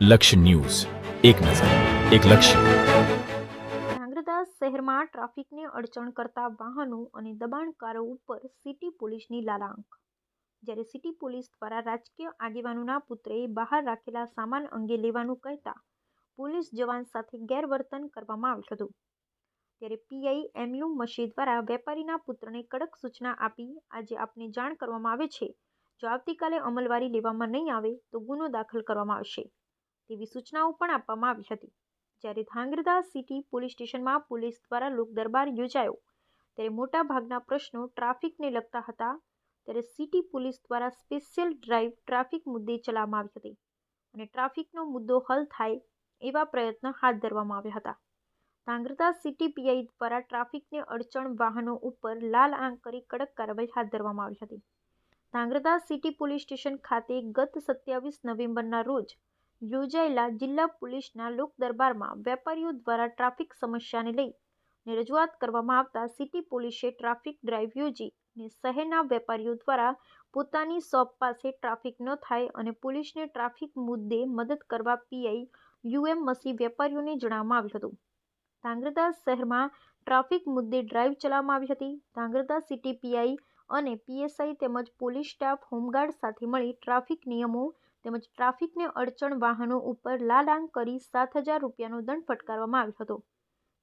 લક્ષ્ય ન્યૂઝ, એક નજર, એક લક્ષ્ય. ધ્રાંગધ્રા શહેરમાં ટ્રાફિકને અડચણ કરતા વાહનો અને દબાણકારો ઉપર સિટી પોલીસની લાલાંક. જ્યારે સિટી પોલીસ દ્વારા રાજકીય આગેવાનોના પુત્રએ બહાર રાખેલા સામાન અંગે લેવાનું કહેતા પોલીસ જવાન સાથે ગેરવર્તન કરવામાં આવ્યું હતું. ત્યારે પીઆઈ એમયુ મશી દ્વારા વેપારીના પુત્રને કડક સૂચના આપી આજે આપને જાણ કરવામાં આવે છે, જો આવતીકાલે અમલવારી લેવામાં નહીં આવે તો ગુનો દાખલ કરવામાં આવશે તેવી સૂચનાઓ પણ આપવામાં આવી હતી. જ્યારે ધ્રાંગધ્રા સિટી પોલીસ સ્ટેશનમાં પોલીસ દ્વારા લોક દરબાર યોજાયો ત્યારે મોટાભાગના પ્રશ્નો ટ્રાફિકને લગતા હતા. ત્યારે સિટી પોલીસ દ્વારા સ્પેશિયલ ડ્રાઈવ ટ્રાફિક મુદ્દે ચલાવવામાં આવી હતી અને ટ્રાફિકનો મુદ્દો હલ થાય એવા પ્રયત્નો હાથ ધરવામાં આવ્યા હતા. ધ્રાંગધ્રા સિટી પીઆઈ દ્વારા ટ્રાફિકને અડચણ વાહનો ઉપર લાલ આંખ કરી કડક કાર્યવાહી હાથ ધરવામાં આવી હતી. ધ્રાંગધ્રા સિટી પોલીસ સ્ટેશન ખાતે ગત 27 નવેમ્બરના રોજ યોજાયેલા જિલ્લા પોલીસના લોક દરબારમાં વેપારીઓ દ્વારા ટ્રાફિક સમસ્યાને લઈને રજૂઆત કરવામાં આવતા સિટી પોલીસે ટ્રાફિક ડ્રાઈવ યોજી અને શહેરના વેપારીઓ દ્વારા પોતાની શોપ પાસે ટ્રાફિક ન થાય અને પોલીસને ટ્રાફિક મુદ્દે મદદ કરવા પીઆઈ યુએમ મસી વેપારીઓને જણાવવામાં આવ્યું હતું. ધ્રાંગધ્રા શહેરમાં ટ્રાફિક મુદ્દે ડ્રાઈવ ચલાવવામાં આવી હતી. ધ્રાંગધ્રા સિટી પીઆઈ અને પીએસઆઈ તેમજ પોલીસ સ્ટાફ હોમગાર્ડ સાથે મળી ટ્રાફિક નિયમો તેમજ ટ્રાફિકને અડચણ વાહનો ઉપર લાલ આંખ કરી 7,000 રૂપિયાનો દંડ ફટકારવામાં આવ્યો હતો.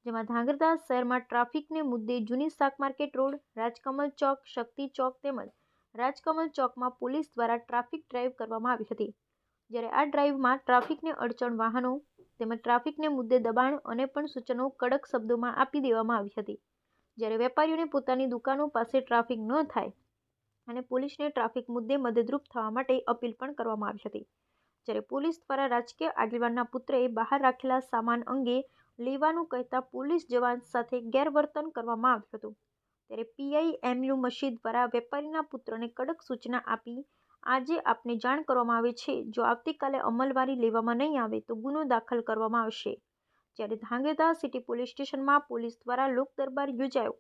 જેમાં ધ્રાંગધ્રા શહેરમાં ટ્રાફિકને મુદ્દે જૂની શાક માર્કેટ રોડ, રાજકમલ ચોક, શક્તિ ચોક તેમજ રાજકમલ ચોકમાં પોલીસ દ્વારા ટ્રાફિક ડ્રાઈવ કરવામાં આવી હતી. જ્યારે આ ડ્રાઈવમાં ટ્રાફિકને અડચણ વાહનો તેમજ ટ્રાફિકને મુદ્દે દબાણ અને પણ સૂચનો કડક શબ્દોમાં આપી દેવામાં આવી હતી. જ્યારે વેપારીઓને પોતાની દુકાનો પાસે ટ્રાફિક ન થાય અને પોલીસને ટ્રાફિક મુદ્દે મદદરૂપ થવા માટે અપીલ પણ કરવામાં આવી હતી. જ્યારે પોલીસ દ્વારા રાજકીય આગેવાનના પુત્રએ બહાર રાખેલા સામાન અંગે લેવાનું કહેતા પોલીસ જવાન સાથે ગેરવર્તન કરવામાં આવ્યું હતું. ત્યારે પીઆઈ એમયુ મશી દ્વારા વેપારીના પુત્રને કડક સૂચના આપી આજે આપને જાણ કરવામાં આવે છે, જો આવતીકાલે અમલવારી લેવામાં નહીં આવે તો ગુનો દાખલ કરવામાં આવશે. જ્યારે ધ્રાંગધ્રા સિટી પોલીસ સ્ટેશનમાં પોલીસ દ્વારા લોક દરબાર યોજાયો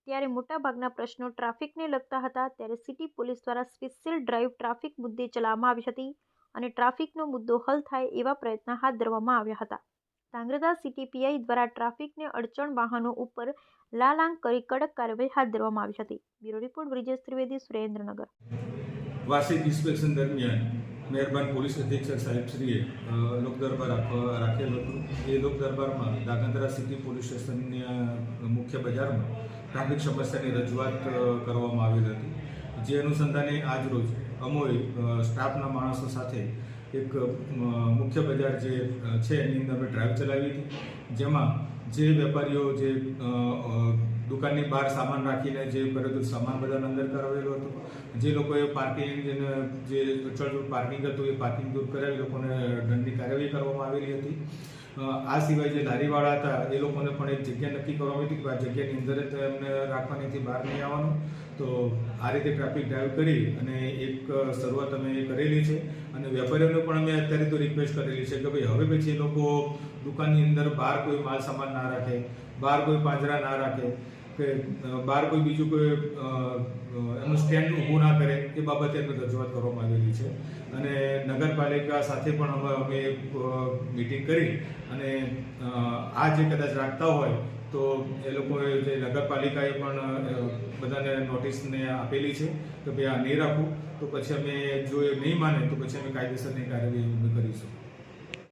ત્યારે મોટાભાગના પ્રશ્નો ટ્રાફિકને લગતા હતા. ત્યારે સિટી પોલીસ દ્વારા સ્પેશિયલ ડ્રાઈવ ટ્રાફિક મુદ્દે ચલાવવામાં આવી હતી અને ટ્રાફિકનો મુદ્દો હલ થાય એવા પ્રયત્નો હાથ ધરવામાં આવ્યા હતા. ધ્રાંગધ્રા સિટી પીઆઈ દ્વારા ટ્રાફિકને અડચણ વાહનો ઉપર લાલ આંખ કરી કડક કાર્યવાહી હાથ ધરવામાં આવી હતી. Bureau report Brijesh Trivedi, Surendranagar. વાર્ષિક ઇન્સ્પેક્શન દરમિયાન મહેરબાન પોલીસ અધિક્ષક સાહેબશ્રીએ લોક દરબાર રાખેલ હતું. એ લોક દરબારમાં ધ્રાંગધ્રા સિટી પોલીસ સ્ટેશનના મુખ્ય બજારમાં ટ્રાફિક સમસ્યાની રજૂઆત કરવામાં આવેલ હતી. જે અનુસંધાને આજ રોજ અમોએ સ્ટાફના માણસો સાથે એક મુખ્ય બજાર જે છે એની અંદર અમે ડ્રાઈવ ચલાવી હતી. જેમાં જે વેપારીઓ જે દુકાનની બહાર સામાન રાખીને જે કરેલું સામાન બધાને અંદર કરાવેલો હતો, જે લોકોએ પાર્કિંગ જે અચળ પાર્કિંગ હતું એ પાર્કિંગ દૂર કરાવી લોકોને દંડની કાર્યવાહી કરવામાં આવેલી હતી. આ સિવાય જે લારીવાળા હતા એ લોકોને પણ એક જગ્યા નક્કી કરવામાં આવી હતી કે આ જગ્યાની અંદર જ એમને રાખવાનીથી બહાર નહીં આવવાનું. તો આ રીતે ટ્રાફિક ડ્રાઈવ કરી અને એક શરૂઆત અમે કરેલી છે અને વેપારીઓને પણ અમે અત્યારે તો રિક્વેસ્ટ કરેલી છે કે ભાઈ હવે પછી એ લોકો દુકાનની અંદર બહાર કોઈ માલ સામાન ના રાખે, બહાર કોઈ પાંજરા ના રાખે કે બહાર કોઈ બીજું કોઈ એનું સ્ટેન્ડ ઊભું ના કરે એ બાબતે એમને રજૂઆત કરવામાં આવેલી છે. અને નગરપાલિકા સાથે પણ અમે મીટિંગ કરી અને આ જે કદાચ રાખતા હોય તો એ લોકોએ જે નગરપાલિકાએ પણ બધાને નોટિસને આપેલી છે કે ભાઈ આ નહીં રાખવું, તો પછી અમે જો એ નહીં માને તો પછી અમે કાયદેસરની કાર્યવાહી કરીશું.